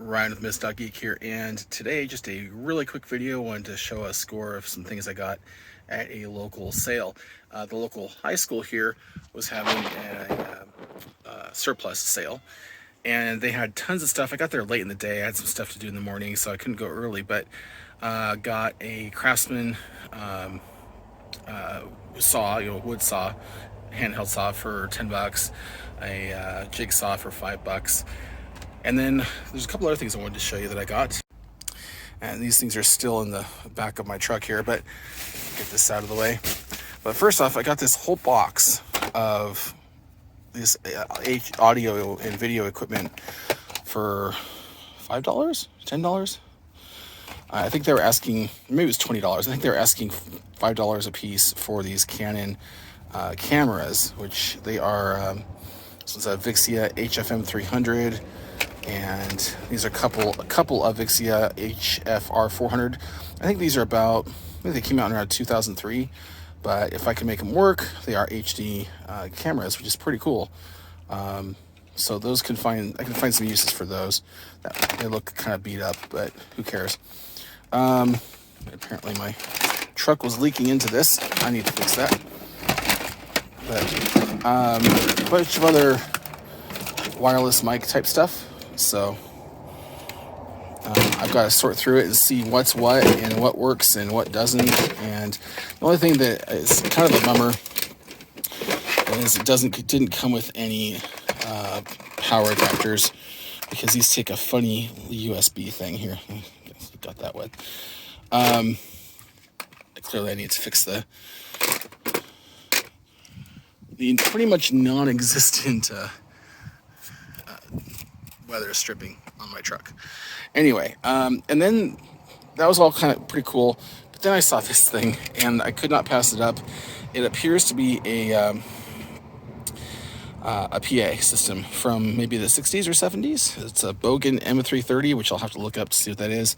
Ryan with Miss.Geek here, and today just a really quick video. I wanted to show a score of some things I got at a local sale. The local high school here was having a surplus sale, and they had tons of stuff. I got there late in the day. I had some stuff to do in the morning, so I couldn't go early, but got a Craftsman saw, wood saw, handheld saw for $10, a jigsaw for $5. And then there's a couple other things I wanted to show you that I got. And these things are still in the back of my truck here, but get this out of the way. But first off, I got this whole box of this audio and video equipment for $5, $10. I think they were asking, maybe it was $20. I think they were asking $5 a piece for these Canon cameras, which they are, this is a Vixia HFM 300. And these are a couple of Vixia HFR 400. I think these are about, maybe they came out in around 2003, but if I can make them work, they are HD cameras, which is pretty cool. So those I can find some uses for those. They look kind of beat up, but who cares? Apparently my truck was leaking into this. I need to fix that. But a bunch of other wireless mic type stuff. So I've got to sort through it and see what's what and what works and what doesn't. And the only thing that is kind of a bummer is it didn't come with any power adapters, because these take a funny USB thing here. I got that wet. Clearly I need to fix the pretty much non-existent weather stripping on my truck. Anyway, and then that was all kind of pretty cool. But then I saw this thing and I could not pass it up. It appears to be a PA system from maybe the 60s or 70s. It's a Bogan M330, which I'll have to look up to see what that is.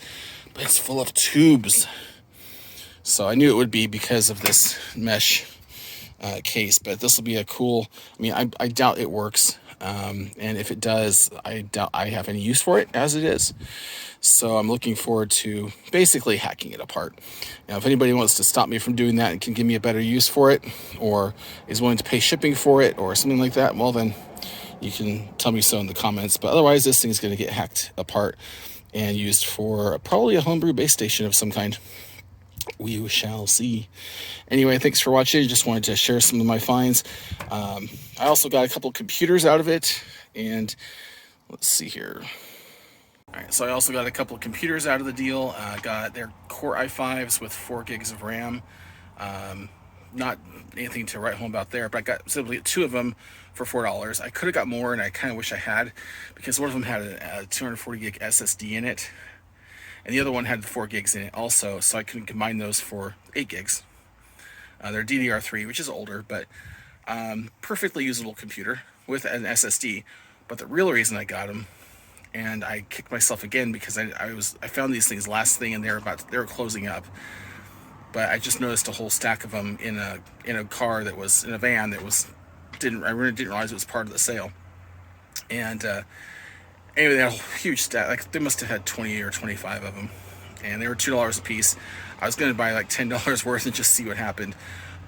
But it's full of tubes. So I knew it would be because of this mesh case. But this will be a cool, I doubt it works. And if it does, I doubt I have any use for it as it is. So I'm looking forward to basically hacking it apart. Now, if anybody wants to stop me from doing that and can give me a better use for it, or is willing to pay shipping for it or something like that, well then you can tell me so in the comments. But otherwise, this thing is going to get hacked apart and used for probably a homebrew base station of some kind. We shall see. Anyway, thanks for watching. Just wanted to share some of my finds. I also got a couple computers out of it, and let's see here. All right, so I also got a couple of computers out of the deal. Got their Core i5s with 4 gigs of RAM. Not anything to write home about there, but I got simply 2 of them for $4. I could have got more, and I kind of wish I had, because one of them had a 240 gig SSD in it, and the other one had 4 gigs in it also, so I couldn't combine those for 8 gigs. They're DDR3, which is older, but perfectly usable computer with an SSD. But the real reason I got them, and I kicked myself again because I found these things last thing, and they were closing up. But I just noticed a whole stack of them in a car that was in a van that I really didn't realize it was part of the sale. And anyway, they had a huge stack. Like, they must have had 20 or 25 of them, and they were $2 a piece. I was going to buy like $10 worth and just see what happened,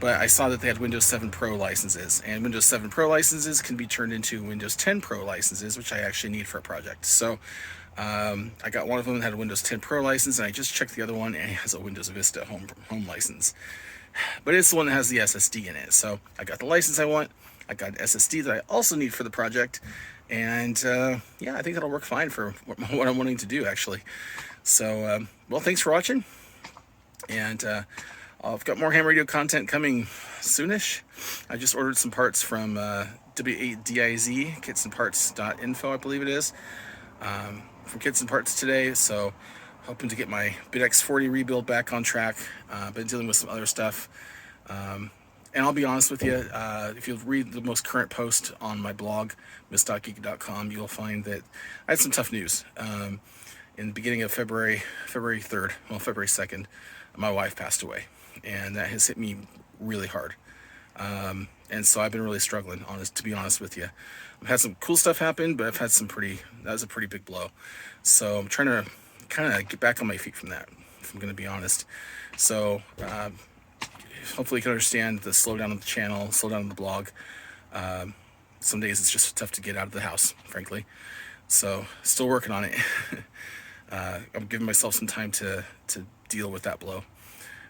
but I saw that they had Windows 7 Pro licenses, and Windows 7 Pro licenses can be turned into Windows 10 Pro licenses, which I actually need for a project. So I got one of them that had a Windows 10 Pro license, and I just checked the other one, and it has a Windows Vista home license. But it's the one that has the SSD in it. So I got the license I want. I got an SSD that I also need for the project. And yeah, I think that'll work fine for what I'm wanting to do, actually. So, well, thanks for watching. And I've got more ham radio content coming soonish. I just ordered some parts from W8DIZ, kitsandparts.info, I believe it is, from Kits and Parts today. So hoping to get my BitX40 rebuild back on track. Been dealing with some other stuff. And I'll be honest with you, if you read the most current post on my blog, miss.geek.com, you'll find that I had some tough news. In the beginning of February 3rd, well, February 2nd, my wife passed away, and that has hit me really hard. And so I've been really struggling, to be honest with you. I've had some cool stuff happen, but I've had that was a pretty big blow. So I'm trying to kind of get back on my feet from that, if I'm going to be honest. So hopefully you can understand the slowdown on the channel, slowdown on the blog. Some days it's just tough to get out of the house, frankly. So still working on it. I'm giving myself some time to deal with that blow.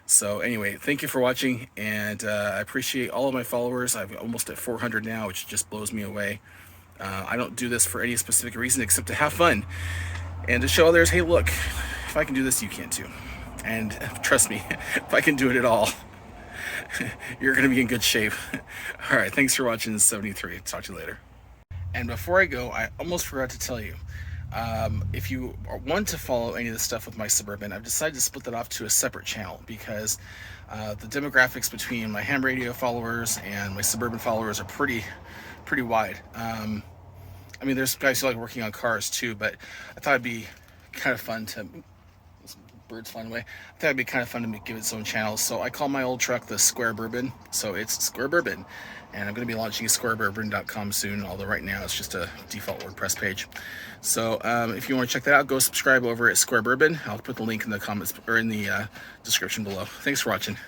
So anyway, thank you for watching, and I appreciate all of my followers. I'm almost at 400 now, which just blows me away. I don't do this for any specific reason except to have fun and to show others, hey, look, if I can do this, you can too. And trust me, if I can do it at all, you're going to be in good shape. All right, thanks for watching 73. Talk to you later. And before I go, I almost forgot to tell you, if you want to follow any of the stuff with my Suburban, I've decided to split that off to a separate channel because the demographics between my ham radio followers and my Suburban followers are pretty wide. I mean, there's guys who like working on cars too, but I thought it'd be kind of fun to, birds flying away, I thought it'd be kind of fun to give it its own channel. So I call my old truck the Squareburban, so it's Squareburban. And I'm going to be launching Squareburban.com soon, although right now it's just a default WordPress page. So if you want to check that out, go subscribe over at Squareburban. I'll put the link in the comments or in the description below. Thanks for watching.